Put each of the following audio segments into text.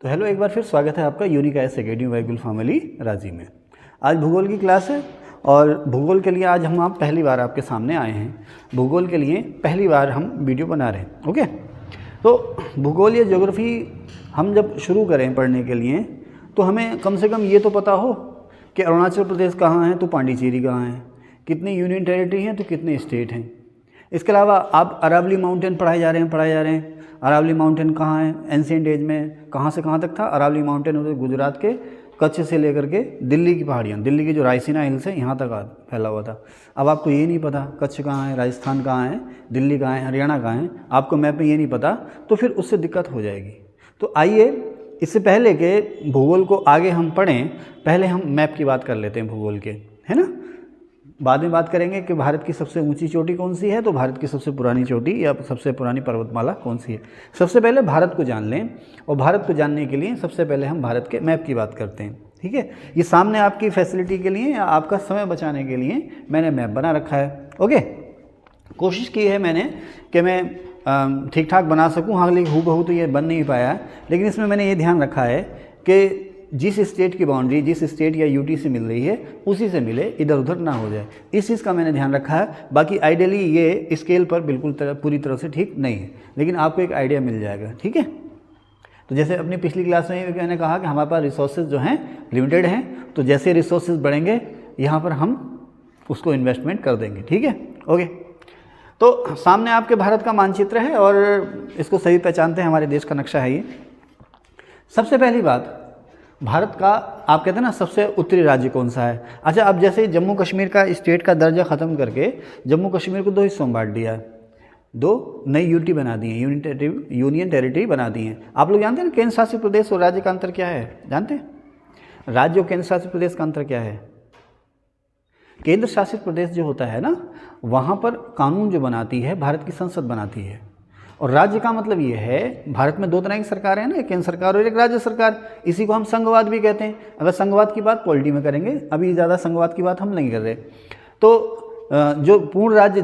तो हेलो, एक बार फिर स्वागत है आपका unique IAS academy by family Ranchi में। आज भूगोल की क्लास है और भूगोल के लिए आज हम आप पहली बार आपके सामने आए हैं। भूगोल के लिए पहली बार हम वीडियो बना रहे हैं। ओके, तो भूगोल या ज्योग्राफी हम जब शुरू करें पढ़ने के लिए तो हमें कम से कम ये तो पता हो कि अरुणाचल प्रदेश कहाँ है तो पांडिचेरी कहाँ है, कितनी यूनियन टेरिटरी हैं तो कितने स्टेट हैं। इसके अलावा आप अरावली माउंटेन पढ़ाए जा रहे हैं। अरावली माउंटेन कहाँ है, एंशिएंट एज में कहाँ से कहाँ तक था। अरावली माउंटेन उधर गुजरात के कच्छ से लेकर के दिल्ली की पहाड़ियाँ, दिल्ली की जो रायसीना हिल्स है यहाँ तक फैला हुआ था। अब आपको ये नहीं पता कच्छ कहाँ है, राजस्थान कहाँ है, दिल्ली कहाँ है, हरियाणा कहाँ है, आपको मैप में ये नहीं पता तो फिर उससे दिक्कत हो जाएगी। तो आइए, इससे पहले के भूगोल को आगे हम पढ़ें, पहले हम मैप की बात कर लेते हैं भूगोल के, है ना। बाद में बात करेंगे कि भारत की सबसे ऊंची चोटी कौन सी है, तो भारत की सबसे पुरानी चोटी या सबसे पुरानी पर्वतमाला कौन सी है। सबसे पहले भारत को जान लें, और भारत को जानने के लिए सबसे पहले हम भारत के मैप की बात करते हैं। ठीक है, ये सामने आपकी फैसिलिटी के लिए या आपका समय बचाने के लिए मैंने मैप बना रखा है। ओके, कोशिश की है मैंने कि मैं ठीक ठाक बना सकूँ। हाँ, लेकिन हूबहू तो ये बन नहीं पाया, लेकिन इसमें मैंने ये ध्यान रखा है कि जिस स्टेट की बाउंड्री जिस स्टेट या यूटी से मिल रही है उसी से मिले, इधर उधर ना हो जाए, इस चीज़ का मैंने ध्यान रखा है। बाकी आइडियली ये स्केल पर बिल्कुल पूरी तरह से ठीक नहीं है, लेकिन आपको एक आइडिया मिल जाएगा। ठीक है, तो जैसे अपनी पिछली क्लास में मैंने कहा कि हमारे पास रिसोर्सेज जो हैं लिमिटेड हैं, तो जैसे रिसोर्सेज बढ़ेंगे यहाँ पर हम उसको इन्वेस्टमेंट कर देंगे। ठीक है, ओके। तो सामने आपके भारत का मानचित्र है और इसको सही पहचानते हैं, हमारे देश का नक्शा है ये। सबसे पहली बात, भारत का आप कहते हैं ना सबसे उत्तरी राज्य कौन सा है। अच्छा, अब जैसे जम्मू कश्मीर का स्टेट का दर्जा ख़त्म करके जम्मू कश्मीर को दो हिस्सों में बांट दिया है, दो नई यूटी बना दी है, यूनियन टेरिटरी बना दी है। आप लोग जानते हैं ना केंद्र शासित प्रदेश और राज्य का अंतर क्या है, जानते हैं? राज्य और केंद्र शासित प्रदेश का अंतर क्या है? केंद्र शासित प्रदेश जो होता है ना, वहाँ पर कानून जो बनाती है भारत की संसद बनाती है, और राज्य का मतलब ये है, भारत में दो तरह की सरकार है ना, एक केंद्र सरकार और एक राज्य सरकार। इसी को हम संघवाद भी कहते हैं। अगर संघवाद की बात पॉलिटी में करेंगे, अभी ज़्यादा संघवाद की बात हम नहीं कर रहे। तो जो पूर्ण राज्य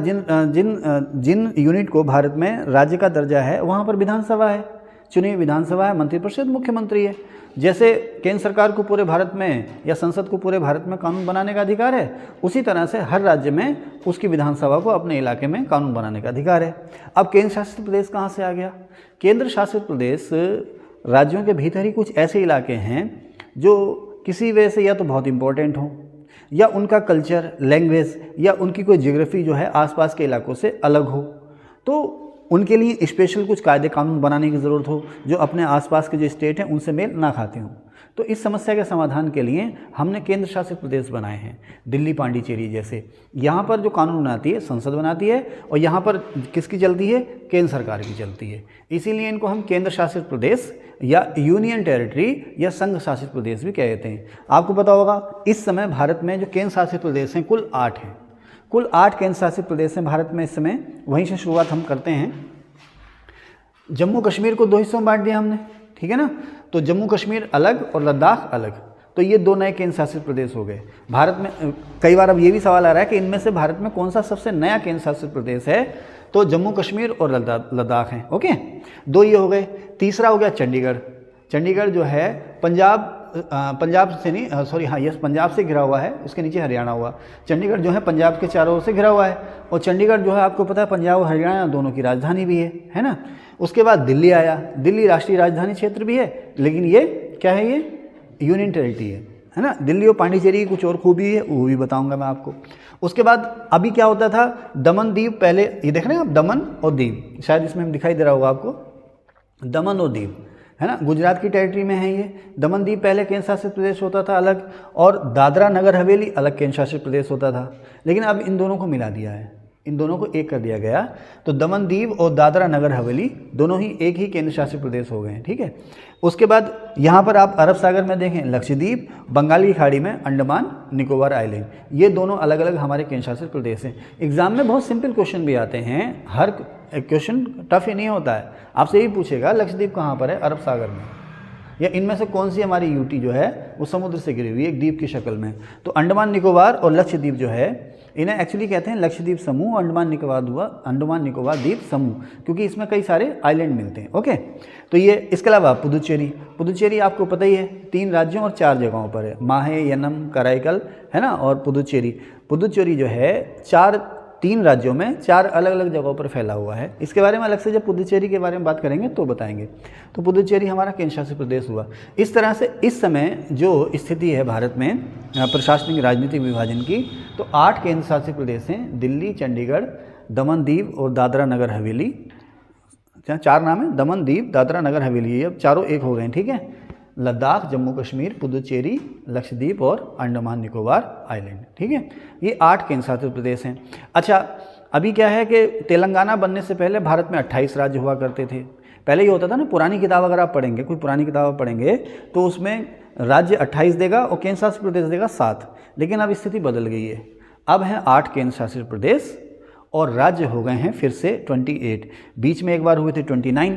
जिन यूनिट को भारत में राज्य का दर्जा है, वहाँ पर विधानसभा है, चुनी हुई विधानसभा है, मंत्रिपरिषद, मुख्यमंत्री है। जैसे केंद्र सरकार को पूरे भारत में या संसद को पूरे भारत में कानून बनाने का अधिकार है, उसी तरह से हर राज्य में उसकी विधानसभा को अपने इलाके में कानून बनाने का अधिकार है। अब केंद्र शासित प्रदेश कहाँ से आ गया? केंद्र शासित प्रदेश राज्यों के भीतर ही कुछ ऐसे इलाके हैं जो किसी वजह से या तो बहुत इंपॉर्टेंट हों, या उनका कल्चर, लैंग्वेज या उनकी कोई ज्योग्राफी जो है आसपास के इलाकों से अलग हो, तो उनके लिए स्पेशल कुछ कायदे कानून बनाने की ज़रूरत हो जो अपने आसपास के जो स्टेट हैं उनसे मेल ना खाते हों। तो इस समस्या के समाधान के लिए हमने केंद्र शासित प्रदेश बनाए हैं, दिल्ली, पांडिचेरी जैसे। यहाँ पर जो कानून बनाती है संसद बनाती है, और यहाँ पर किसकी चलती है? केंद्र सरकार की चलती है। इसीलिए इनको हम केंद्र शासित प्रदेश या यूनियन टेरिटरी या संघ शासित प्रदेश भी कहते हैं। आपको पता होगा इस समय भारत में जो केंद्र शासित प्रदेश हैं कुल 8 हैं। कुल 8 केंद्र शासित प्रदेश हैं भारत में इस समय। वहीं से शुरुआत हम करते हैं। जम्मू कश्मीर को दो हिस्सों में बांट दिया हमने, ठीक है ना। तो जम्मू कश्मीर अलग और लद्दाख अलग, तो ये दो नए केंद्र शासित प्रदेश हो गए भारत में। कई बार अब ये भी सवाल आ रहा है कि इनमें से भारत में कौन सा सबसे नया केंद्र शासित प्रदेश है, तो जम्मू कश्मीर और लद्दाख हैं। ओके, दो ये हो गए। तीसरा हो गया चंडीगढ़। चंडीगढ़ जो है पंजाब से नहीं, सॉरी, हाँ, यस, पंजाब से घिरा हुआ है, उसके नीचे हरियाणा हुआ। चंडीगढ़ जो है पंजाब के चारों ओर से घिरा हुआ है, और चंडीगढ़ जो है आपको पता है पंजाब और हरियाणा दोनों की राजधानी भी है ना। उसके बाद दिल्ली आया। दिल्ली राष्ट्रीय राजधानी क्षेत्र भी है, लेकिन ये क्या है? ये यूनियन टेरिटरी है ना। दिल्ली और पांडिचेरी की कुछ और खूबी है, वो भी बताऊंगा मैं आपको। उसके बाद अभी क्या होता था, दमन दीव, पहले ये देख रहे हैं आप, दमन और दीव, शायद इसमें हम दिखाई दे रहा होगा आपको, दमन और दीव, है ना, गुजरात की टेरिटरी में है ये। दमन दीव पहले केंद्र शासित प्रदेश होता था अलग, और दादरा नगर हवेली अलग केंद्र शासित प्रदेश होता था, लेकिन अब इन दोनों को मिला दिया है, इन दोनों को एक कर दिया गया। तो दमन दीव और दादरा नगर हवेली दोनों ही एक ही केंद्र शासित प्रदेश हो गए हैं। ठीक है, उसके बाद यहाँ पर आप अरब सागर में देखें लक्षद्वीप, बंगाल की खाड़ी में अंडमान निकोबार आइलैंड, ये दोनों अलग अलग हमारे केंद्र शासित प्रदेश हैं। एग्जाम में बहुत सिंपल क्वेश्चन भी आते हैं, हर क्वेश्चन टफ ही नहीं होता है। आपसे यही पूछेगा लक्षद्वीप कहाँ पर है? अरब सागर में। या इनमें से कौन सी हमारी यूटी जो है वो समुद्र से घिरी हुई है, एक द्वीप की शक्ल में? तो अंडमान निकोबार और लक्षद्वीप जो है इन्हें एक्चुअली कहते हैं लक्षद्वीप समूह, अंडमान निकोबार द्वीप समूह, क्योंकि इसमें कई सारे आइलैंड मिलते हैं। ओके, तो ये इसके अलावा पुदुचेरी आपको पता ही है 3 राज्यों और 4 जगहों पर है, माहे, यनम, कराईकल, है ना, और पुदुचेरी जो है 3 राज्यों में 4 अलग अलग जगहों पर फैला हुआ है। इसके बारे में अलग से जब पुदुचेरी के बारे में बात करेंगे तो बताएंगे। तो पुदुचेरी हमारा केंद्र शासित प्रदेश हुआ। इस तरह से इस समय जो स्थिति है भारत में प्रशासनिक राजनीतिक विभाजन की, तो 8 केंद्र शासित प्रदेश हैं, दिल्ली, चंडीगढ़, दमन दीव और दादरा नगर हवेली। 4 नाम है, दमन दीव, दादरा नगर हवेली, अब चारों एक हो गए, ठीक है। लद्दाख, जम्मू कश्मीर, पुदुचेरी, लक्षद्वीप और अंडमान निकोबार आइलैंड, ठीक है। ये 8 केंद्र शासित प्रदेश हैं। अच्छा, अभी क्या है कि तेलंगाना बनने से पहले भारत में 28 राज्य हुआ करते थे। पहले ये होता था ना, पुरानी किताब अगर आप पढ़ेंगे, कोई पुरानी किताब पढ़ेंगे तो उसमें राज्य 28 देगा और केंद्र शासित प्रदेश देगा 7, लेकिन अब स्थिति बदल गई है। अब हैं 8 केंद्र शासित प्रदेश और राज्य हो गए हैं फिर से 28। बीच में एक बार हुए थे 29,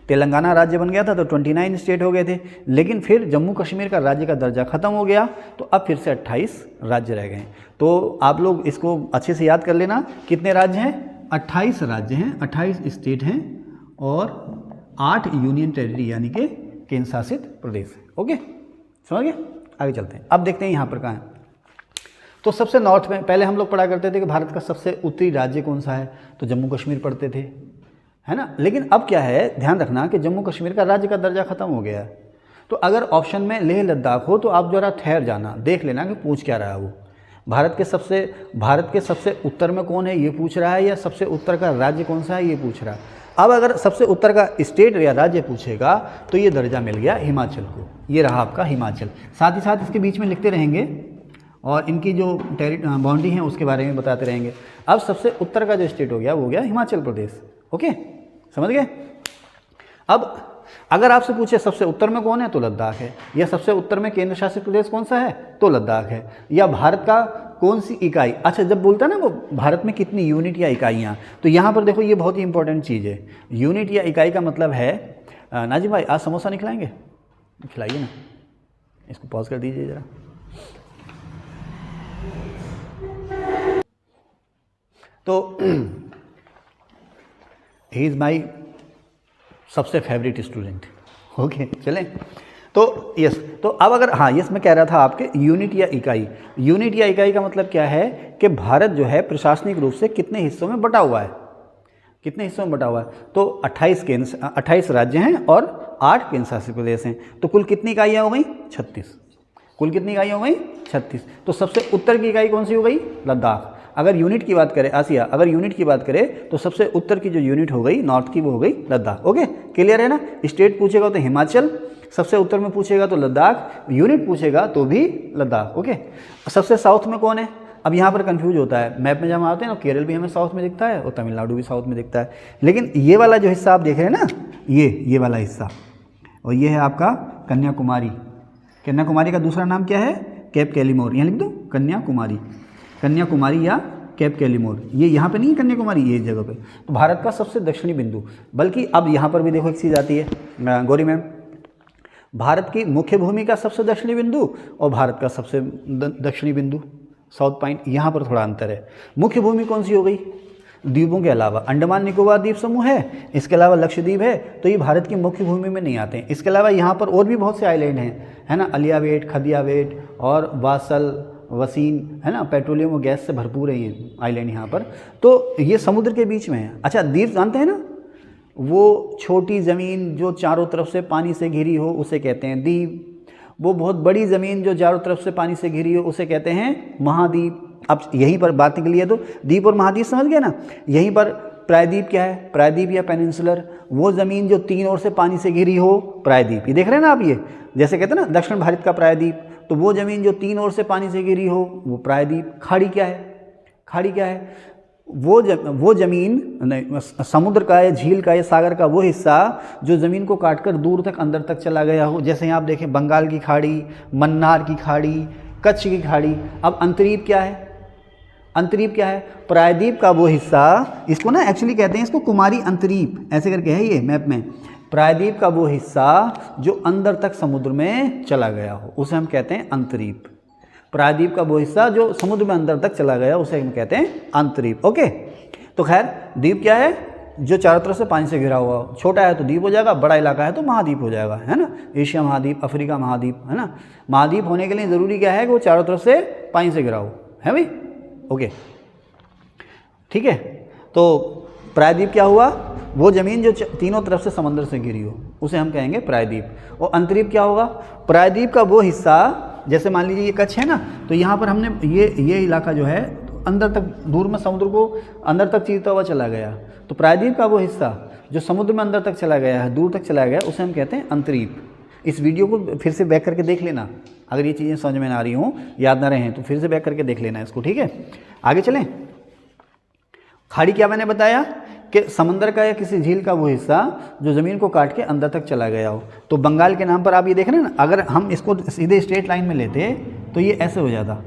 तेलंगाना राज्य बन गया था तो 29 स्टेट हो गए थे, लेकिन फिर जम्मू कश्मीर का राज्य का दर्जा खत्म हो गया तो अब फिर से 28 राज्य रह गए। तो आप लोग इसको अच्छे से याद कर लेना, कितने राज्य हैं? 28 राज्य हैं, 28 स्टेट हैं और 8 यूनियन टेरिटरी यानी कि केंद्र शासित प्रदेश। ओके, समझ गए? आगे चलते हैं। अब देखते हैं यहाँ पर कहाँ है। तो सबसे नॉर्थ में पहले हम लोग पढ़ा करते थे कि भारत का सबसे उत्तरी राज्य कौन सा है, तो जम्मू कश्मीर पढ़ते थे, है ना। लेकिन अब क्या है, ध्यान रखना कि जम्मू कश्मीर का राज्य का दर्जा खत्म हो गया है। तो अगर ऑप्शन में लेह लद्दाख हो तो आप जरा ठहर जाना, देख लेना कि पूछ क्या रहा है वो। भारत के सबसे उत्तर में कौन है ये पूछ रहा है, या सबसे उत्तर का राज्य कौन सा है ये पूछ रहा है। अब अगर सबसे उत्तर का स्टेट या राज्य पूछेगा तो ये दर्जा मिल गया हिमाचल को, ये रहा आपका हिमाचल। साथ ही साथ इसके बीच में लिखते रहेंगे और इनकी जो बाउंड्री है उसके बारे में बताते रहेंगे। अब सबसे उत्तर का जो स्टेट हो गया वो हो गया हिमाचल प्रदेश। ओके, समझ गए? अब अगर आपसे पूछे सबसे उत्तर में कौन है तो लद्दाख है, या सबसे उत्तर में केंद्र शासित प्रदेश कौन सा है तो लद्दाख है, या भारत का कौन सी इकाई। अच्छा, जब बोलता है ना वो भारत में कितनी यूनिट या इकाइयाँ, तो यहाँ पर देखो ये बहुत ही इंपॉर्टेंट चीज़ है। यूनिट या इकाई का मतलब है, नाजिम भाई आज समोसा नहीं खिलाएंगे? खिलाइए ना, इसको पॉज कर दीजिए ज़रा। तो ही इज़ माई सबसे फेवरेट स्टूडेंट। ओके, चलें। तो यस, तो अब अगर हाँ यस मैं कह रहा था आपके यूनिट या इकाई का मतलब क्या है कि भारत जो है प्रशासनिक रूप से कितने हिस्सों में बटा हुआ है, तो 28 राज्य हैं और 8 केंद्र शासित प्रदेश हैं। तो कुल कितनी इकाइयाँ हो गई? 36। कुल कितनी इकाइयाँ हो गई? 36। तो सबसे उत्तर की इकाई कौन सी हो गई? लद्दाख। अगर यूनिट की बात करें अगर यूनिट की बात करें तो सबसे उत्तर की जो यूनिट हो गई नॉर्थ की वो हो गई लद्दाख। ओके, क्लियर है ना। स्टेट पूछेगा तो हिमाचल, सबसे उत्तर में पूछेगा तो लद्दाख, यूनिट पूछेगा तो भी लद्दाख। ओके, सबसे साउथ में कौन है? अब यहाँ पर कंफ्यूज होता है, मैप में जब आते हैं ना केरल भी हमें साउथ में दिखता है और तमिलनाडु भी साउथ में दिखता है, लेकिन ये वाला जो हिस्सा आप देख रहे हैं ना, ये वाला हिस्सा, और ये है आपका कन्याकुमारी। कन्याकुमारी का दूसरा नाम क्या है? केप कैलीमोर। यहाँ लिख दो कन्याकुमारी या केप कैलीमोर। ये यहाँ पे नहीं है कन्याकुमारी, ये इस जगह पे। तो भारत का सबसे दक्षिणी बिंदु, बल्कि अब यहाँ पर भी देखो एक चीज़ आती है गौरी मैम, भारत की मुख्य भूमि का सबसे दक्षिणी बिंदु और भारत का सबसे दक्षिणी बिंदु साउथ पॉइंट, यहाँ पर थोड़ा अंतर है। मुख्य भूमि कौन सी हो गई? द्वीपों के अलावा अंडमान निकोबार द्वीप समूह है, इसके अलावा लक्षद्वीप है, तो ये भारत की मुख्य भूमि में नहीं आते हैं। इसके अलावा यहाँ पर और भी बहुत से आइलैंड हैं, है ना, अलियावेट, खदियावेट और वासल, वसीन, है ना, पेट्रोलियम और गैस से भरपूर है ये आइलैंड यहाँ पर। तो ये समुद्र के बीच में है। अच्छा, द्वीप जानते हैं ना, वो छोटी ज़मीन जो चारों तरफ से पानी से घिरी हो उसे कहते हैं द्वीप। वो बहुत बड़ी ज़मीन जो चारों तरफ से पानी से घिरी हो उसे कहते हैं महाद्वीप। अब यहीं पर बात के लिए तो द्वीप और महाद्वीप समझ गए ना। यहीं पर प्रायद्वीप क्या है? प्रायद्वीप या पेनिनसुलर, वो ज़मीन जो 3 ओर से पानी से घिरी हो, प्रायद्वीप। ये देख रहे हैं ना आप, ये जैसे कहते हैं ना दक्षिण भारत का प्रायद्वीप, तो वो ज़मीन जो 3 ओर से पानी से घिरी हो वो प्रायद्वीप। खाड़ी क्या है? वो ज़मीन समुद्र का या झील का या सागर का वो हिस्सा जो ज़मीन को काटकर दूर तक अंदर तक चला गया हो। जैसे यहाँ आप देखें बंगाल की खाड़ी, मन्नार की खाड़ी, कच्छ की खाड़ी। अब अंतरीप क्या है? प्रायद्वीप का वो हिस्सा, इसको ना एक्चुअली कहते हैं इसको कुमारी अंतरीप, ऐसे करके है ये मैप में। प्रायद्वीप का वो हिस्सा जो अंदर तक समुद्र में चला गया हो उसे हम कहते हैं अंतरीप। प्रायद्वीप का वो हिस्सा जो समुद्र में अंदर तक चला गया उसे हम कहते हैं अंतरीप। ओके, तो खैर द्वीप क्या है, जो चारों तरफ से पानी से घिरा हुआ, छोटा है तो द्वीप हो जाएगा, बड़ा इलाका है तो महाद्वीप हो जाएगा, है ना। एशिया महाद्वीप, अफ्रीका महाद्वीप, है ना। महाद्वीप होने के लिए ज़रूरी क्या है कि वो चारों तरफ से पानी से घिरा हो, है भाई। ओके, ठीक है। तो प्रायद्वीप क्या हुआ, वो ज़मीन जो तीनों तरफ से समंदर से घिरी हो उसे हम कहेंगे प्रायद्वीप। और अंतरीप क्या होगा, प्रायद्वीप का वो हिस्सा, जैसे मान लीजिए ये कच्छ है ना, तो यहाँ पर हमने ये इलाका जो है अंदर तक, दूर में समुद्र को अंदर तक चीरता हुआ चला गया, तो प्रायद्वीप का वो हिस्सा जो समुद्र में अंदर तक चला गया है, दूर तक चला गया, उसे हम कहते हैं अंतरीप। इस वीडियो को फिर से बैक करके देख लेना, अगर ये चीज़ें समझ में ना आ रही हों, याद ना रहें, तो फिर से बैक करके देख लेना इसको, ठीक है। आगे चलें। खाड़ी क्या मैंने बताया कि समंदर का या किसी झील का वो हिस्सा जो ज़मीन को काट के अंदर तक चला गया हो। तो बंगाल के नाम पर आप ये देख रहे हैं ना, अगर हम इसको सीधे स्ट्रेट लाइन में लेते तो ये ऐसे हो जाता,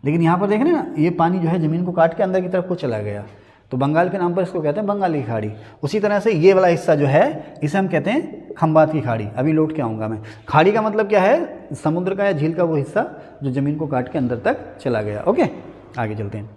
लेकिन यहाँ पर देख रहे हैं ना, ये पानी जो है ज़मीन को काट के अंदर की तरफ को चला गया, तो बंगाल के नाम पर इसको कहते हैं बंगाली खाड़ी। उसी तरह से ये वाला हिस्सा जो है इसे हम कहते हैं खंबात की खाड़ी। अभी लौट के आऊँगा मैं। खाड़ी का मतलब क्या है, समुद्र का या झील का वो हिस्सा जो ज़मीन को काट के अंदर तक चला गया। ओके, आगे चलते हैं,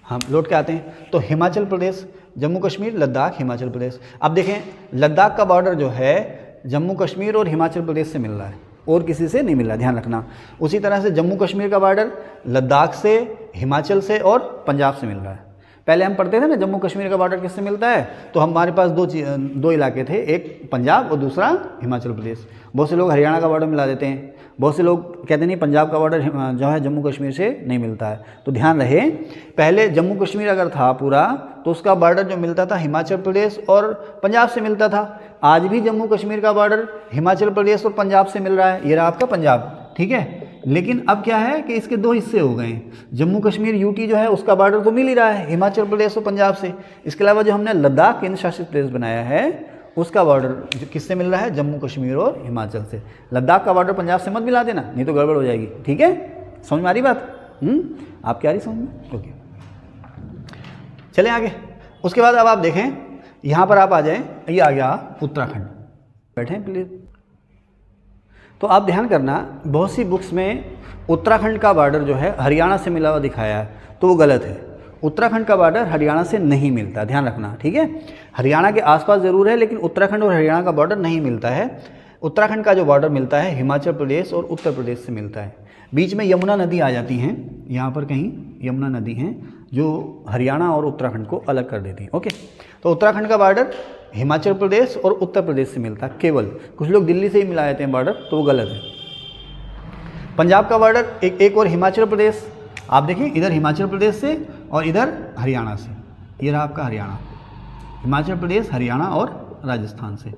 हम लौट के आते हैं। तो हिमाचल प्रदेश, जम्मू कश्मीर, लद्दाख, हिमाचल प्रदेश। अब देखें, लद्दाख का बॉर्डर जो है जम्मू कश्मीर और हिमाचल प्रदेश से मिल रहा है, और किसी से नहीं मिल रहा, ध्यान रखना। उसी तरह से जम्मू कश्मीर का बॉर्डर लद्दाख से, हिमाचल से और पंजाब से मिल रहा है। पहले हम पढ़ते थे ना जम्मू कश्मीर का बॉर्डर किससे मिलता है, तो हमारे पास दो इलाके थे, एक पंजाब और दूसरा हिमाचल प्रदेश। बहुत से लोग हरियाणा का बॉर्डर मिला देते हैं, बहुत से लोग कहते नहीं पंजाब का बॉर्डर जो है जम्मू कश्मीर से नहीं मिलता है। तो ध्यान रहे, पहले जम्मू कश्मीर अगर था पूरा तो उसका बॉर्डर जो मिलता था हिमाचल प्रदेश और पंजाब से मिलता था। आज भी जम्मू कश्मीर का बॉर्डर हिमाचल प्रदेश और पंजाब से मिल रहा है, ये रहा आपका पंजाब, ठीक है। लेकिन अब क्या है कि इसके दो हिस्से हो गए हैं। जम्मू कश्मीर यूटी जो है उसका बॉर्डर तो मिल ही रहा है हिमाचल प्रदेश और पंजाब से। इसके अलावा जो हमने लद्दाख केंद्र शासित प्रदेश बनाया है उसका बॉर्डर किससे मिल रहा है, जम्मू कश्मीर और हिमाचल से। लद्दाख का बॉर्डर पंजाब से मत मिला देना, नहीं तो गड़बड़ हो जाएगी, ठीक है। समझ में आ रही बात? आप क्या रही समझ में? ओके, चलें आगे। उसके बाद अब आप देखें, यहाँ पर आप आ जाएं, ये आ गया उत्तराखंड। बैठें प्लीज़। तो आप ध्यान करना, बहुत सी बुक्स में उत्तराखंड का बॉर्डर जो है हरियाणा से मिला हुआ दिखाया है, तो वो गलत है। उत्तराखंड का बॉर्डर हरियाणा से नहीं मिलता, ध्यान रखना, ठीक है। हरियाणा के आसपास ज़रूर है, लेकिन उत्तराखंड और हरियाणा का बॉर्डर नहीं मिलता है। उत्तराखंड का जो बॉर्डर मिलता है हिमाचल प्रदेश और उत्तर प्रदेश से मिलता है। बीच में यमुना नदी आ जाती हैं, यहाँ पर कहीं यमुना नदी हैं जो हरियाणा और उत्तराखंड को अलग कर देती हैं। ओके, तो उत्तराखंड का बॉर्डर हिमाचल प्रदेश और उत्तर प्रदेश से मिलता है केवल। कुछ लोग दिल्ली से ही मिला देते हैं बॉर्डर, तो वो गलत है। पंजाब का बॉर्डर एक और हिमाचल प्रदेश, आप देखिए इधर हिमाचल प्रदेश से और इधर हरियाणा से, ये रहा आपका हरियाणा। हिमाचल प्रदेश, हरियाणा और राजस्थान से।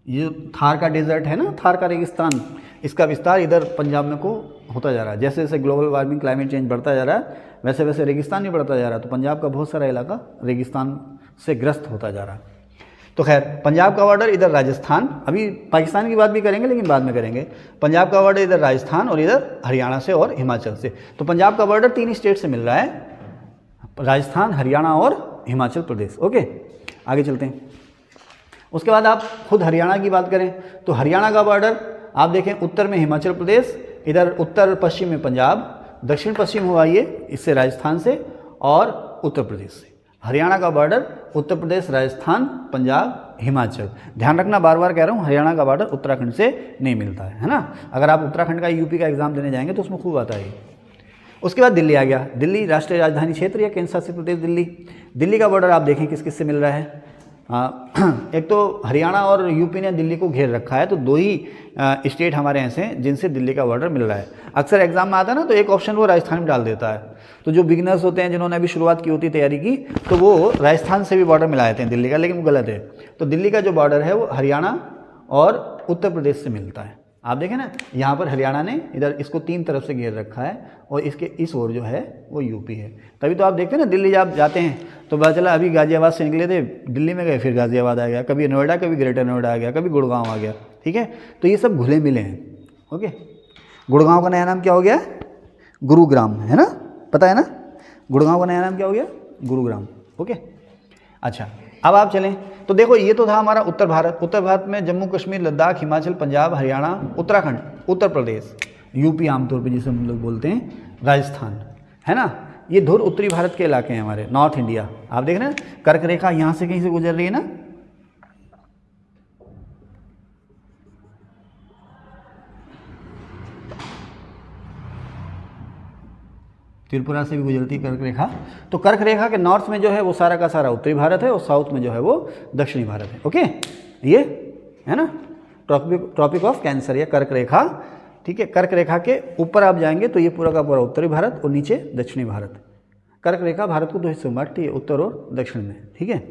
ये थार का डेजर्ट है ना, थार का रेगिस्तान, इसका विस्तार इधर पंजाब में को होता जा रहा है। जैसे जैसे ग्लोबल वार्मिंग, क्लाइमेट चेंज बढ़ता जा रहा है, वैसे वैसे रेगिस्तान भी बढ़ता जा रहा है। तो पंजाब का बहुत सारा इलाका रेगिस्तान से ग्रस्त होता जा रहा है। तो खैर, पंजाब का बॉर्डर इधर राजस्थान, अभी पाकिस्तान की बात भी करेंगे लेकिन बाद में करेंगे। पंजाब का बॉर्डर इधर राजस्थान और इधर हरियाणा से और हिमाचल से। तो पंजाब का बॉर्डर 3 स्टेट से मिल रहा है, राजस्थान, हरियाणा और हिमाचल प्रदेश। ओके, आगे चलते हैं। उसके बाद आप खुद हरियाणा की बात करें तो हरियाणा का बॉर्डर आप देखें, उत्तर में हिमाचल प्रदेश, इधर उत्तर पश्चिम में पंजाब, दक्षिण पश्चिम हुआ ये इससे राजस्थान से और उत्तर प्रदेश से। हरियाणा का बॉर्डर उत्तर प्रदेश, राजस्थान, पंजाब, हिमाचल। ध्यान रखना, बार बार कह रहा हूँ, हरियाणा का बॉर्डर उत्तराखंड से नहीं मिलता है ना। अगर आप उत्तराखंड का यूपी का एग्जाम देने जाएंगे तो उसमें खूब आता है। उसके बाद दिल्ली आ गया। दिल्ली राष्ट्रीय राजधानी क्षेत्र या केंद्र शासित प्रदेश दिल्ली। दिल्ली का बॉर्डर आप देखें किस किस से मिल रहा है। एक तो हरियाणा और यूपी ने दिल्ली को घेर रखा है, तो 2 ही स्टेट हमारे ऐसे हैं जिनसे दिल्ली का बॉर्डर मिल रहा है। अक्सर एग्जाम में आता है ना, तो एक ऑप्शन वो राजस्थान में डाल देता है। तो जो बिगिनर्स होते हैं, जिन्होंने अभी शुरुआत की होती तैयारी की, तो वो राजस्थान से भी बॉर्डर मिला देते हैं दिल्ली का, लेकिन वो गलत है। तो दिल्ली का जो बॉर्डर है वो हरियाणा और उत्तर प्रदेश से मिलता है। आप देखें ना, यहाँ पर हरियाणा ने इधर इसको 3 तरफ से घेर रखा है और इसके इस ओर जो है वो यूपी है। तभी तो आप देखते हैं ना, दिल्ली जब जाते हैं तो पता चला अभी गाजियाबाद से निकले थे, दिल्ली में गए, फिर गाजियाबाद आ गया, कभी नोएडा, कभी ग्रेटर नोएडा आ गया, कभी गुड़गांव आ गया, ठीक है। तो ये सब घुले मिले हैं। ओके, गुड़गांव का नया नाम क्या हो गया? गुरुग्राम, है ना, पता है ना? गुड़गांव का नया नाम क्या हो गया? गुरुग्राम। ओके, अच्छा, अब आप चलें तो देखो, ये तो था हमारा उत्तर भारत। उत्तर भारत में जम्मू कश्मीर, लद्दाख, हिमाचल, पंजाब, हरियाणा, उत्तराखंड, उत्तर प्रदेश। यूपी आमतौर पे जिसे हम लोग बोलते हैं राजस्थान, है ना। ये धुर उत्तरी भारत के इलाके हैं हमारे, नॉर्थ इंडिया। आप देख रहे हैं कर्क रेखा यहाँ से कहीं से गुजर रही है ना, त्रिपुरा से भी गुजरती कर्क रेखा। तो कर्क रेखा के नॉर्थ में जो है वो सारा का सारा उत्तरी भारत है और साउथ में जो है वो दक्षिणी भारत है। ओके, ये है ना ट्रॉपिक ऑफ कैंसर या कर्क रेखा, ठीक है। कर्क रेखा के ऊपर आप जाएंगे तो ये पूरा का पूरा उत्तरी भारत और नीचे दक्षिणी भारत। कर्क रेखा भारत को दो हिस्सों में बांटती है, उत्तर और दक्षिण में, ठीक है।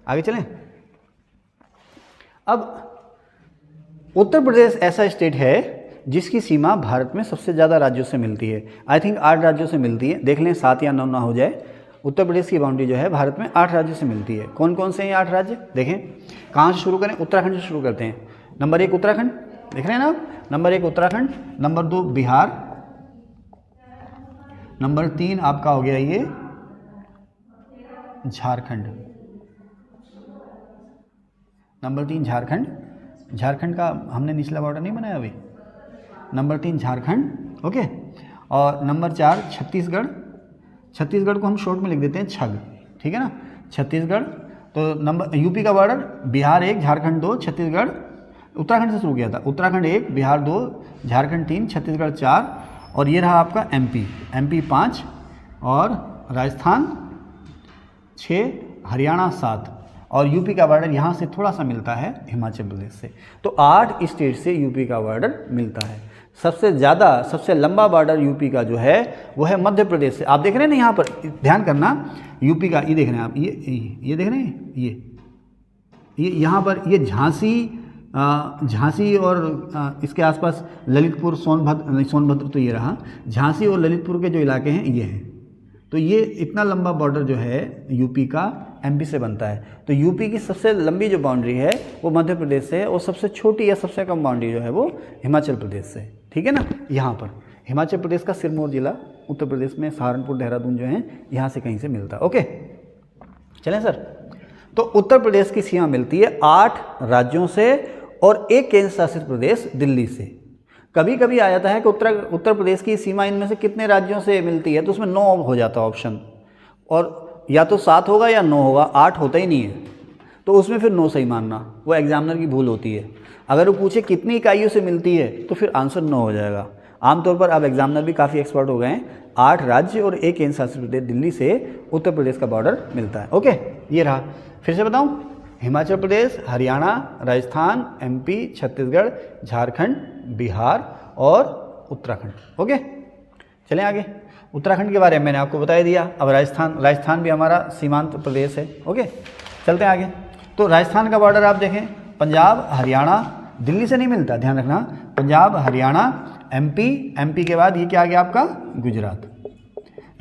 आगे चलें। अब उत्तर प्रदेश ऐसा स्टेट है जिसकी सीमा भारत में सबसे ज़्यादा राज्यों से मिलती है। आई थिंक 8 राज्यों से मिलती है, देख लें 7 या 9 ना हो जाए। उत्तर प्रदेश की बाउंड्री जो है भारत में 8 राज्यों से मिलती है। कौन कौन से हैं 8 राज्य, देखें। कहाँ से शुरू करें, उत्तराखंड से शुरू करते हैं। नंबर 1 उत्तराखंड, देख रहे हैं ना आप, number 1 Uttarakhand, number 2 Bihar, number 3 आपका हो गया ये झारखंड, नंबर 3 झारखंड। झारखंड का हमने निचला बॉर्डर नहीं बनाया अभी। Number 3 Jharkhand, okay. और नंबर 4 छत्तीसगढ़। छत्तीसगढ़ को हम शॉर्ट में लिख देते हैं छग, ठीक है ना, छत्तीसगढ़। तो नंबर यूपी का बॉर्डर बिहार 1, झारखंड 2, छत्तीसगढ़, उत्तराखंड से शुरू किया था, उत्तराखंड 1, बिहार 2, झारखंड 3, छत्तीसगढ़ 4, और ये रहा आपका एमपी 5, और राजस्थान 6, हरियाणा 7, और यूपी का बॉर्डर यहाँ से थोड़ा सा मिलता है हिमाचल प्रदेश से। तो 8 स्टेट से यूपी का बॉर्डर मिलता है। सबसे ज़्यादा सबसे लंबा बॉर्डर यूपी का जो है वो है मध्य प्रदेश से। आप देख रहे हैं ना, यहाँ पर ध्यान करना, यूपी का ये देख रहे हैं आप, ये देख रहे हैं, ये यहाँ पर ये झांसी और इसके आसपास ललितपुर, सोनभद्र तो ये रहा, झांसी और ललितपुर के जो इलाके हैं ये हैं। तो ये इतना लंबा बॉर्डर जो है यूपी का एमपी से बनता है। तो यूपी की सबसे लंबी जो बाउंड्री है वो मध्य प्रदेश से है, और सबसे छोटी या सबसे कम बाउंड्री जो है वो हिमाचल प्रदेश से, ठीक है ना। यहाँ पर हिमाचल प्रदेश का सिरमौर जिला, उत्तर प्रदेश में सहारनपुर, देहरादून जो है यहाँ से कहीं से मिलता है। ओके, चलें सर। तो उत्तर प्रदेश की सीमा मिलती है 8 राज्यों से और 1 केंद्र शासित प्रदेश दिल्ली से। कभी कभी आ जाता है कि उत्तर प्रदेश की सीमा इनमें से कितने राज्यों से मिलती है, तो उसमें 9 हो जाता है ऑप्शन, और या तो 7 होगा या 9 होगा, 8 होता ही नहीं है। तो उसमें फिर 9 सही मानना, वो एग्जामिनर की भूल होती है। अगर वो पूछे कितनी इकाइयों से मिलती है तो फिर आंसर 9 हो जाएगा। आमतौर पर अब एग्जामिनर भी काफ़ी एक्सपर्ट हो गए हैं। 8 राज्य और 1 केंद्र शासित प्रदेश दिल्ली से उत्तर प्रदेश का बॉर्डर मिलता है। ओके, ये रहा। फिर से बताऊँ, हिमाचल प्रदेश, हरियाणा, राजस्थान, एमपी, छत्तीसगढ़, झारखंड, बिहार और उत्तराखंड। ओके, चलें आगे। उत्तराखंड के बारे में मैंने आपको बता दिया। अब राजस्थान भी हमारा सीमांत प्रदेश है। ओके, चलते हैं आगे। तो राजस्थान का बॉर्डर आप देखें, पंजाब, हरियाणा, दिल्ली से नहीं मिलता, ध्यान रखना। पंजाब, हरियाणा, एमपी के बाद ये क्या आ गया आपका, गुजरात।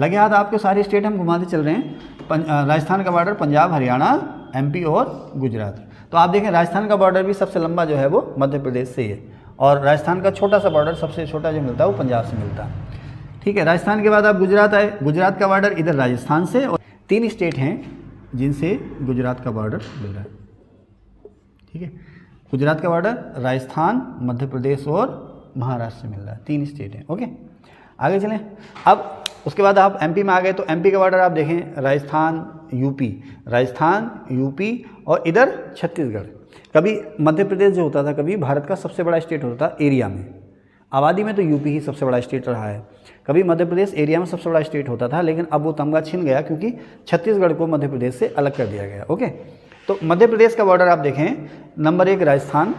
लगे हाथ आपके सारे स्टेट हम घुमाते चल रहे हैं। राजस्थान का बॉर्डर पंजाब, हरियाणा, एमपी और गुजरात। तो आप देखें राजस्थान का बॉर्डर भी सबसे लंबा जो है वो मध्य प्रदेश से ही है, और राजस्थान का छोटा सा बॉर्डर सबसे छोटा जो मिलता है वो पंजाब से मिलता है। ठीक है, राजस्थान के बाद आप गुजरात आए। गुजरात का बॉर्डर इधर राजस्थान से, और 3 स्टेट हैं जिनसे गुजरात का बॉर्डर मिल रहा है। ठीक है, गुजरात का बॉर्डर राजस्थान, मध्य प्रदेश और महाराष्ट्र से मिल रहा है। 3 स्टेट हैं। ओके, आगे चलें। अब उसके बाद आप एमपी में आ गए, तो एमपी का बॉर्डर आप देखें, राजस्थान, यूपी और इधर छत्तीसगढ़। कभी मध्य प्रदेश जो होता था, कभी भारत का सबसे बड़ा स्टेट होता था एरिया में। आबादी में तो यूपी ही सबसे बड़ा स्टेट रहा है। कभी मध्य प्रदेश एरिया में सबसे बड़ा स्टेट होता था, लेकिन अब वो तमगा छिन गया क्योंकि छत्तीसगढ़ को मध्य प्रदेश से अलग कर दिया गया। ओके, तो मध्य प्रदेश का बॉर्डर आप देखें, number 1 Rajasthan,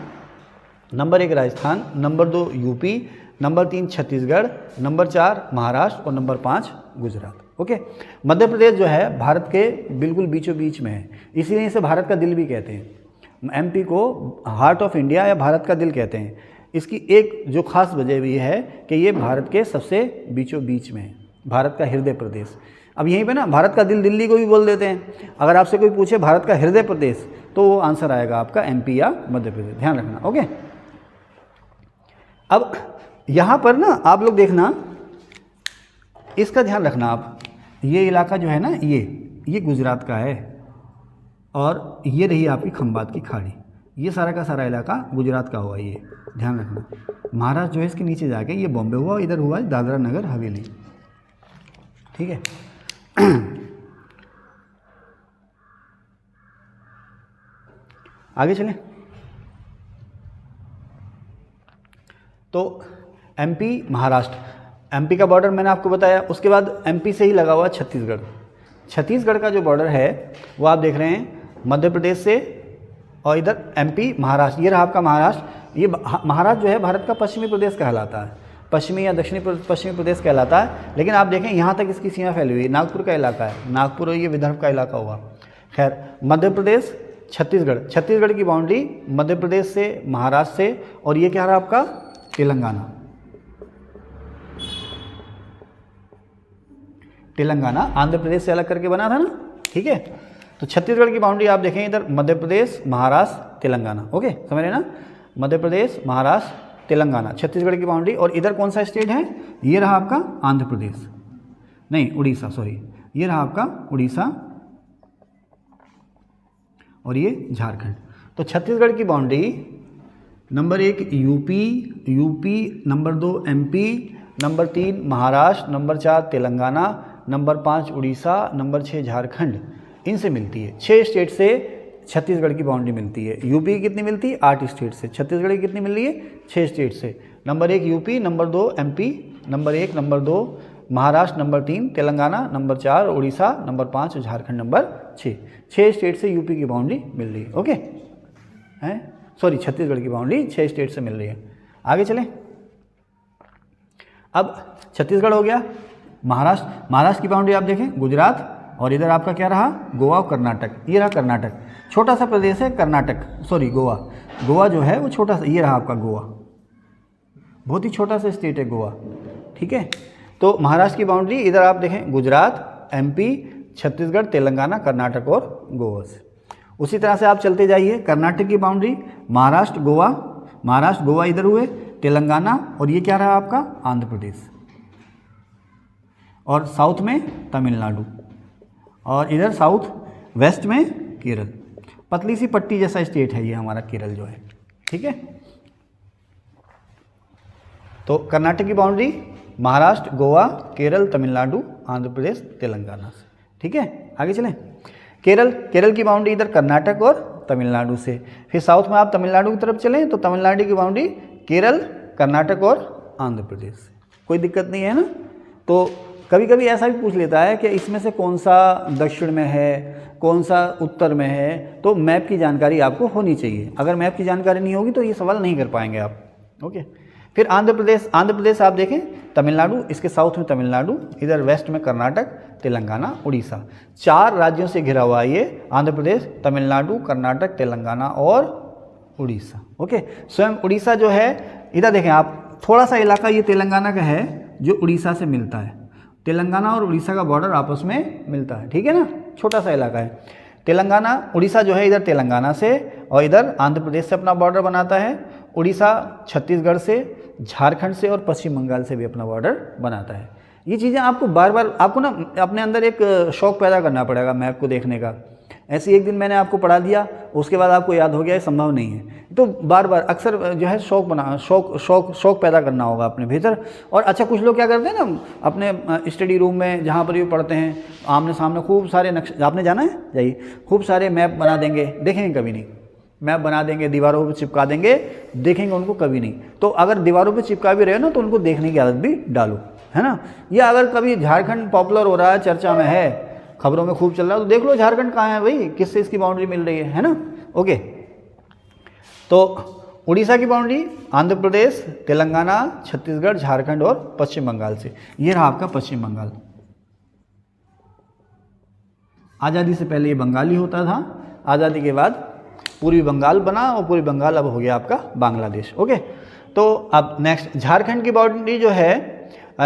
number 2 UP, number 3 Chhattisgarh, number 4 Maharashtra और नंबर 5 गुजरात। ओके, मध्य प्रदेश जो है भारत के बिल्कुल बीचों बीच में है, इसीलिए इसे भारत का दिल भी कहते हैं। एमपी को हार्ट ऑफ इंडिया या भारत का दिल कहते हैं। इसकी एक जो खास वजह भी है कि ये भारत के सबसे बीचों बीच में है, भारत का हृदय प्रदेश। अब यहीं पे ना भारत का दिल दिल्ली को भी बोल देते हैं। अगर आपसे कोई पूछे भारत का हृदय प्रदेश, तो वो आंसर आएगा आपका एमपी या मध्य प्रदेश, ध्यान रखना। ओके, अब यहाँ पर ना आप लोग देखना, इसका ध्यान रखना आप। ये इलाका जो है ना, ये गुजरात का है, और ये रही आपकी खंबात की खाड़ी। ये सारा का सारा इलाका गुजरात का हुआ, ये ध्यान रखना। महाराष्ट्र जो है इसके नीचे जाके ये बॉम्बे हुआ, इधर हुआ दादरा नगर हवेली, ठीक है। आगे चलें तो एमपी महाराष्ट्र, एमपी का बॉर्डर मैंने आपको बताया। उसके बाद एमपी से ही लगा हुआ छत्तीसगढ़। छत्तीसगढ़ का जो बॉर्डर है वो आप देख रहे हैं मध्य प्रदेश से, और इधर एमपी महाराष्ट्र, ये रहा आपका महाराष्ट्र। ये महाराष्ट्र जो है भारत का पश्चिमी प्रदेश कहलाता है, पश्चिमी या दक्षिणी पश्चिमी प्रदेश कहलाता है। लेकिन आप देखें यहाँ तक इसकी सीमा फैली हुई है, नागपुर का इलाका है, नागपुर और ये विदर्भ का इलाका हुआ। खैर, मध्य प्रदेश छत्तीसगढ़, छत्तीसगढ़ की बाउंड्री मध्य प्रदेश से, महाराष्ट्र से, और ये क्या रहा आपका तेलंगाना। तेलंगाना आंध्र प्रदेश से अलग करके बना था ना, ठीक है। तो छत्तीसगढ़ की बाउंड्री आप देखें इधर मध्य प्रदेश, महाराष्ट्र, तेलंगाना, ओके, समझ रहे ना, मध्य प्रदेश, महाराष्ट्र, तेलंगाना, छत्तीसगढ़ की बाउंड्री। और इधर कौन सा स्टेट है, ये रहा आपका आंध्र प्रदेश, नहीं उड़ीसा, सॉरी, ये रहा आपका उड़ीसा और ये झारखंड। तो छत्तीसगढ़ की boundary number 1 UP, number 2 MP, number 3 Maharashtra, number 4 Telangana, number 5 Orissa, number 6 Jharkhand, इनसे मिलती है। 6 स्टेट से छत्तीसगढ़ की बाउंड्री मिलती है। यूपी की कितनी मिलती है, 8 स्टेट से। छत्तीसगढ़ की कितनी मिल रही है, 6 स्टेट से। Number 1 UP, number 2 MP, number 1, number 2 Maharashtra, number 3 Telangana, number 4 Orissa, number 5 Jharkhand, number 6। 6 state से यूपी की बाउंड्री मिल रही है, ओके है, सॉरी छत्तीसगढ़ की बाउंड्री 6 स्टेट से मिल रही है। आगे चलें, अब छत्तीसगढ़ हो गया। महाराष्ट्र की बाउंड्री आप देखें गुजरात, और इधर आपका क्या रहा, गोवा और कर्नाटक, ये रहा कर्नाटक, छोटा सा प्रदेश है कर्नाटक, सॉरी गोवा जो है वो छोटा सा, ये रहा आपका गोवा, बहुत ही छोटा सा स्टेट है गोवा, ठीक है। तो महाराष्ट्र की बाउंड्री इधर आप देखें गुजरात, एमपी, छत्तीसगढ़, तेलंगाना, कर्नाटक और गोवा से। उसी तरह से आप चलते जाइए, कर्नाटक की बाउंड्री महाराष्ट्र गोवा इधर हुए, तेलंगाना, और ये क्या रहा आपका आंध्र प्रदेश, और साउथ में तमिलनाडु, और इधर साउथ वेस्ट में केरल। पतली सी पट्टी जैसा स्टेट है ये हमारा केरल जो है, ठीक है। तो कर्नाटक की बाउंड्री महाराष्ट्र, गोवा, केरल, तमिलनाडु, आंध्र प्रदेश, तेलंगाना से, ठीक है। आगे चलें, केरल की बाउंड्री इधर कर्नाटक और तमिलनाडु से। फिर साउथ में आप तमिलनाडु की तरफ चलें तो तमिलनाडु की बाउंड्री केरल, कर्नाटक और आंध्र प्रदेश से। कोई दिक्कत नहीं है ना। तो कभी कभी ऐसा भी पूछ लेता है कि इसमें से कौन सा दक्षिण में है, कौन सा उत्तर में है, तो मैप की जानकारी आपको होनी चाहिए। अगर मैप की जानकारी नहीं होगी तो ये सवाल नहीं कर पाएंगे आप, ओके। फिर आंध्र प्रदेश आप देखें तमिलनाडु, इसके साउथ में तमिलनाडु, इधर वेस्ट में कर्नाटक, तेलंगाना, उड़ीसा। 4 राज्यों से घिरा हुआ है ये आंध्र प्रदेश, तमिलनाडु, कर्नाटक, तेलंगाना और उड़ीसा, ओके। स्वयं उड़ीसा जो है, इधर देखें आप, थोड़ा सा इलाका ये तेलंगाना का है जो उड़ीसा से मिलता है। तेलंगाना और उड़ीसा का बॉर्डर आपस में मिलता है, ठीक है ना, छोटा सा इलाका है। तेलंगाना, उड़ीसा जो है इधर तेलंगाना से और इधर आंध्र प्रदेश से अपना बॉर्डर बनाता है। उड़ीसा छत्तीसगढ़ से, झारखंड से और पश्चिम बंगाल से भी अपना बॉर्डर बनाता है। ये चीज़ें आपको बार बार आपको ना अपने अंदर एक शौक़ पैदा करना पड़ेगा मैप को देखने का। ऐसे एक दिन मैंने आपको पढ़ा दिया, उसके बाद आपको याद हो गया, ये संभव नहीं है। तो बार बार अक्सर जो है शौक़ पैदा करना होगा अपने भीतर। और अच्छा, कुछ लोग क्या करते हैं ना, अपने स्टडी रूम में जहाँ पर भी पढ़ते हैं, आमने सामने खूब सारे नक्शे, आपने जाना है जाइए, खूब सारे मैप बना देंगे, देखेंगे कभी नहीं। मैप बना देंगे, दीवारों पर चिपका देंगे, देखेंगे उनको कभी नहीं। तो अगर दीवारों पर चिपका भी रहे हो ना तो उनको देखने की आदत भी डालो, है ना। या अगर कभी झारखंड पॉपुलर हो रहा है, चर्चा में है, खबरों में खूब चल रहा है, तो देख लो झारखंड कहाँ है भाई, किससे इसकी बाउंड्री मिल रही है ना, ओके। तो उड़ीसा की बाउंड्री आंध्र प्रदेश, तेलंगाना, छत्तीसगढ़, झारखंड और पश्चिम बंगाल से। ये रहा आपका पश्चिम बंगाल। आज़ादी से पहले ये बंगाली होता था, आज़ादी के बाद पूर्वी बंगाल बना और पूर्वी बंगाल अब हो गया आपका बांग्लादेश, ओके। तो अब नेक्स्ट झारखंड की बाउंड्री जो है,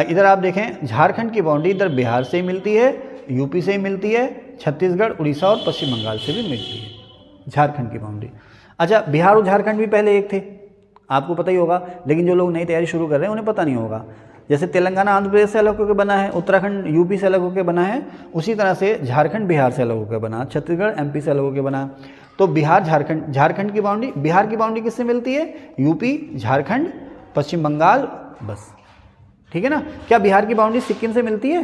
इधर आप देखें झारखंड की बाउंड्री इधर बिहार से ही मिलती है, यूपी से ही मिलती है, छत्तीसगढ़, उड़ीसा और पश्चिम बंगाल से भी मिलती है झारखंड की बाउंड्री। अच्छा, बिहार और झारखंड भी पहले एक थे, आपको पता ही होगा, लेकिन जो लोग नई तैयारी शुरू कर रहे हैं उन्हें पता नहीं होगा। जैसे तेलंगाना आंध्र प्रदेश से अलग होकर बना है, उत्तराखंड यूपी से अलग होकर बना है, उसी तरह से झारखंड बिहार से अलग होकर बना, छत्तीसगढ़ एमपी से अलग होकर बना। तो बिहार झारखंड की बाउंड्री, बिहार की बाउंड्री किससे मिलती है? यूपी, झारखंड, पश्चिम बंगाल, बस, ठीक है ना। क्या बिहार की बाउंड्री सिक्किम से मिलती है?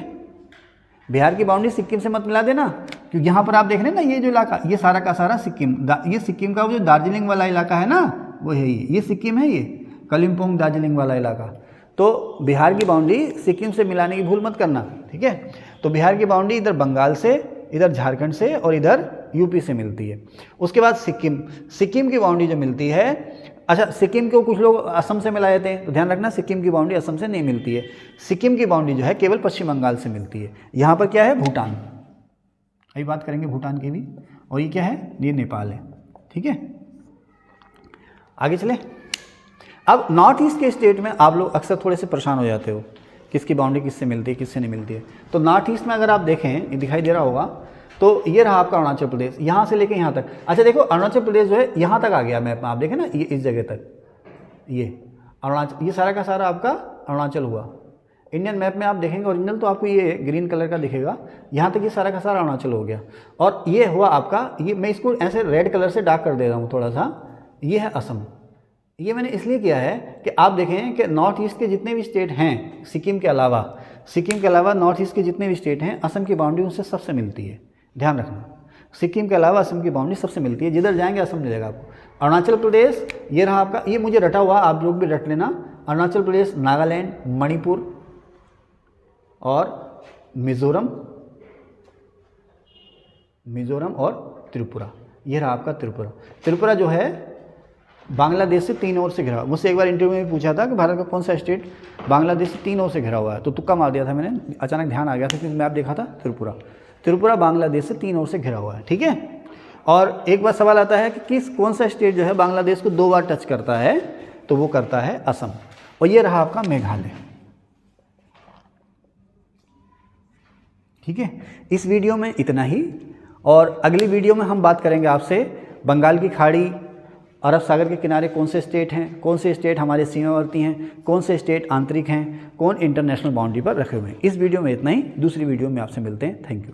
बिहार की बाउंड्री सिक्किम से मत मिला देना, क्योंकि यहाँ पर आप देख रहे हैं ना, ये जो इलाका, ये सारा का सारा सिक्किम, ये सिक्किम का वो जो दार्जिलिंग वाला इलाका है ना, वो है ये सिक्किम है, ये कालिम्पोंग दार्जिलिंग वाला इलाका। तो बिहार की बाउंड्री सिक्किम से मिलाने की भूल मत करना, ठीक है। तो बिहार की बाउंड्री इधर बंगाल से, इधर झारखंड से और इधर यूपी से मिलती है। उसके बाद सिक्किम की बाउंड्री जो मिलती है, अच्छा सिक्किम को कुछ लोग असम से मिला देते हैं, तो ध्यान रखना सिक्किम की बाउंड्री असम से नहीं मिलती है। सिक्किम की बाउंड्री जो है केवल पश्चिम बंगाल से मिलती है। यहाँ पर क्या है? भूटान, अभी बात करेंगे भूटान की भी। और ये क्या है? ये नेपाल है, ठीक है। आगे चले। अब नॉर्थ ईस्ट के स्टेट में आप लोग अक्सर थोड़े से परेशान हो जाते हो, किसकी बाउंड्री किससे मिलती है, किससे नहीं मिलती है। तो नॉर्थ ईस्ट में अगर आप देखें, ये दिखाई दे रहा होगा, तो ये रहा आपका अरुणाचल प्रदेश, यहाँ से लेके यहाँ तक। अच्छा देखो, अरुणाचल प्रदेश जो है यहाँ तक आ गया मैप में, आप देखें ना, ये इस जगह तक, ये अरुणाचल, ये सारा का सारा आपका अरुणाचल हुआ। इंडियन मैप में आप देखेंगे ओरिजिनल, तो आपको ये ग्रीन कलर का दिखेगा, यहाँ तक ये सारा का सारा अरुणाचल हो गया। और ये हुआ आपका, ये मैं इसको ऐसे रेड कलर से डार्क कर दे रहा हूँ थोड़ा सा, ये है असम। ये मैंने इसलिए किया है कि आप देखें कि नॉर्थ ईस्ट के जितने भी स्टेट हैं, सिक्किम के अलावा नॉर्थ ईस्ट के जितने भी स्टेट हैं, असम की बाउंड्री उनसे सबसे मिलती है। ध्यान रखना, सिक्किम के अलावा असम की बाउंड्री सबसे मिलती है। जिधर जाएंगे असम मिलेगा आपको। अरुणाचल प्रदेश ये रहा आपका, ये मुझे रटा हुआ, आप लोग भी रट लेना। अरुणाचल प्रदेश, नागालैंड, मणिपुर और मिज़ोरम और त्रिपुरा, ये रहा आपका त्रिपुरा जो है बांग्लादेश से 3 ओर से घिरा। मुझसे एक बार इंटरव्यू में पूछा था कि भारत का कौन सा स्टेट बांग्लादेश से 3 ओर से घिरा हुआ है, तो तुक्का मार दिया था मैंने, अचानक ध्यान आ गया था क्योंकि मैप देखा था। त्रिपुरा बांग्लादेश से 3 ओर से घिरा हुआ है, ठीक है। और एक बार सवाल आता है कि कौन सा स्टेट जो है बांग्लादेश को 2 बार टच करता है, तो वो करता है असम। और ये रहा आपका मेघालय, ठीक है। इस वीडियो में इतना ही, और अगली वीडियो में हम बात करेंगे आपसे बंगाल की खाड़ी, अरब सागर के किनारे कौन से स्टेट हैं, कौन से स्टेट हमारे सीमावर्ती हैं, कौन से स्टेट आंतरिक हैं, कौन इंटरनेशनल बाउंड्री पर रखे हुए हैं। इस वीडियो में इतना ही, दूसरी वीडियो में आपसे मिलते हैं। Thank you.